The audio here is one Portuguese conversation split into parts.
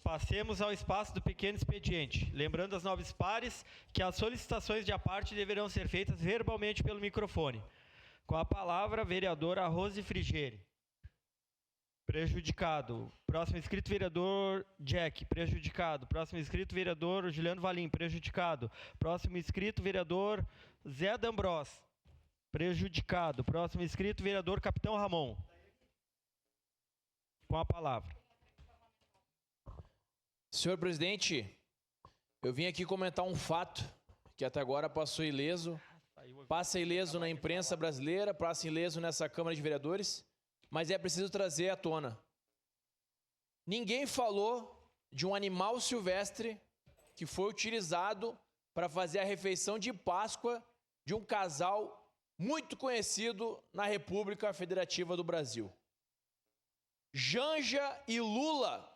Passemos ao espaço do pequeno expediente. Lembrando aos nobres pares que as solicitações de aparte deverão ser feitas verbalmente pelo microfone. Com a palavra, a vereadora Rose Frigeri. Prejudicado. Próximo inscrito, vereador Jack. Prejudicado. Próximo inscrito, vereador Juliano Valim. Prejudicado. Próximo inscrito, vereador Zé D'Ambros. Prejudicado. Próximo inscrito, vereador Capitão Ramon. Com a palavra. Senhor presidente, eu vim aqui comentar um fato que até agora passou ileso, passa ileso na imprensa brasileira, passa ileso nessa Câmara de Vereadores, mas é preciso trazer à tona. Ninguém falou de um animal silvestre que foi utilizado para fazer a refeição de Páscoa de um casal muito conhecido na República Federativa do Brasil. Janja e Lula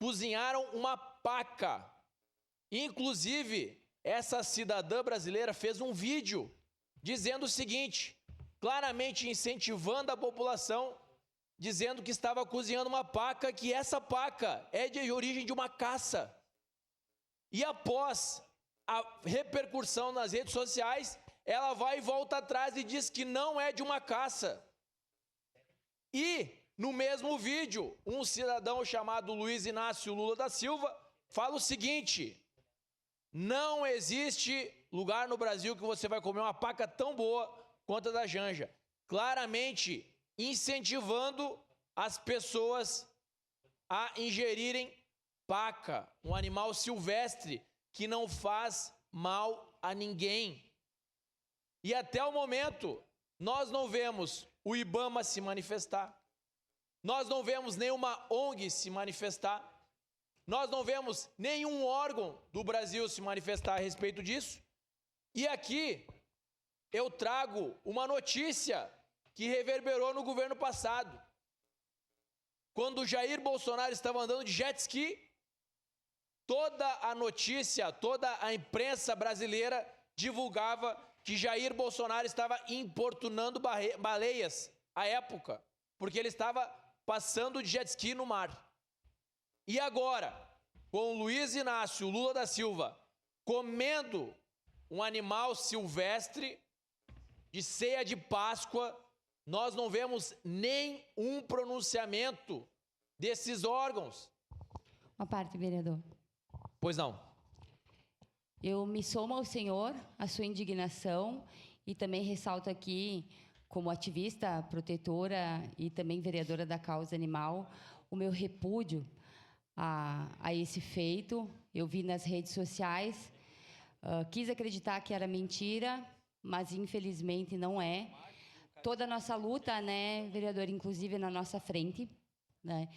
cozinharam uma paca. Inclusive, essa cidadã brasileira fez um vídeo dizendo o seguinte, claramente incentivando a população, dizendo que estava cozinhando uma paca, que essa paca é de origem de uma caça. E após a repercussão nas redes sociais, ela vai e volta atrás e diz que não é de uma caça. E no mesmo vídeo, um cidadão chamado Luiz Inácio Lula da Silva fala o seguinte: não existe lugar no Brasil que você vai comer uma paca tão boa quanto a da Janja. Claramente incentivando as pessoas a ingerirem paca, um animal silvestre que não faz mal a ninguém. E até o momento, nós não vemos o IBAMA se manifestar. Nós não vemos nenhuma ONG se manifestar. Nós não vemos nenhum órgão do Brasil se manifestar a respeito disso. E aqui eu trago uma notícia que reverberou no governo passado. Quando Jair Bolsonaro estava andando de jet ski, toda a notícia, toda a imprensa brasileira divulgava que Jair Bolsonaro estava importunando baleias à época, porque ele estava passando de jet ski no mar. E agora, com Luiz Inácio Lula da Silva comendo um animal silvestre de ceia de Páscoa, nós não vemos nem um pronunciamento desses órgãos. Uma parte, vereador. Pois não. Eu me somo ao senhor, a sua indignação, e também ressalto aqui, como ativista, protetora e também vereadora da causa animal, o meu repúdio a esse feito. Eu vi nas redes sociais, quis acreditar que era mentira, mas infelizmente não é. Toda a nossa luta, né, vereador, inclusive na nossa frente, né,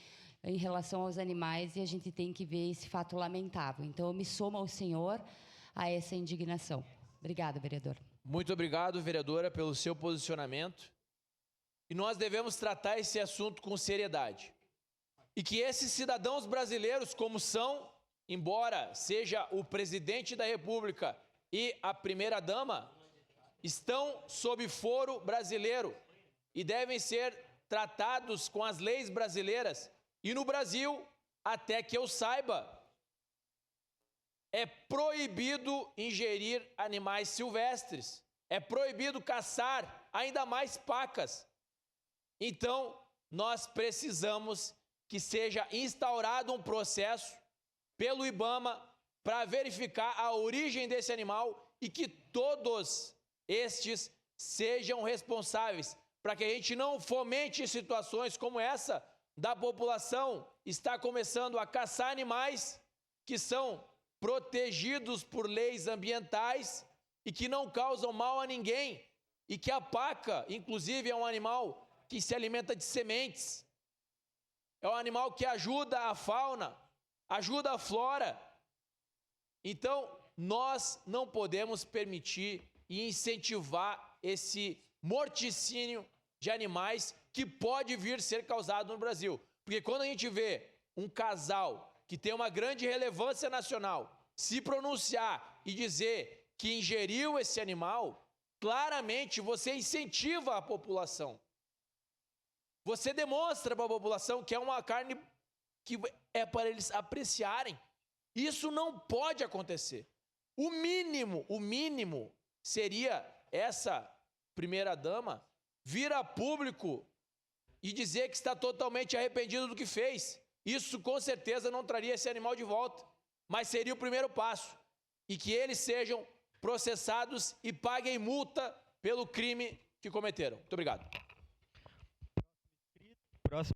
em relação aos animais, e a gente tem que ver esse fato lamentável. Então, eu me somo ao senhor a essa indignação. Obrigada, vereador. Muito obrigado, vereadora, pelo seu posicionamento. E nós devemos tratar esse assunto com seriedade. E que esses cidadãos brasileiros, como são, embora seja o presidente da República e a primeira-dama, estão sob foro brasileiro e devem ser tratados com as leis brasileiras. E no Brasil, até que eu saiba, é proibido ingerir animais silvestres. É proibido caçar ainda mais pacas. Então, nós precisamos que seja instaurado um processo pelo IBAMA para verificar a origem desse animal e que todos estes sejam responsáveis, para que a gente não fomente situações como essa da população estar começando a caçar animais que são protegidos por leis ambientais e que não causam mal a ninguém, e que a paca, inclusive, é um animal que se alimenta de sementes, é um animal que ajuda a fauna, ajuda a flora. Então, nós não podemos permitir e incentivar esse morticínio de animais que pode vir ser causado no Brasil. Porque quando a gente vê um casal que tem uma grande relevância nacional se pronunciar e dizer que ingeriu esse animal, claramente você incentiva a população. Você demonstra para a população que é uma carne que é para eles apreciarem. Isso não pode acontecer. O mínimo seria essa primeira-dama vir a público e dizer que está totalmente arrependido do que fez. Isso com certeza não traria esse animal de volta, mas seria o primeiro passo. E que eles sejam processados e paguem multa pelo crime que cometeram. Muito obrigado. Próximo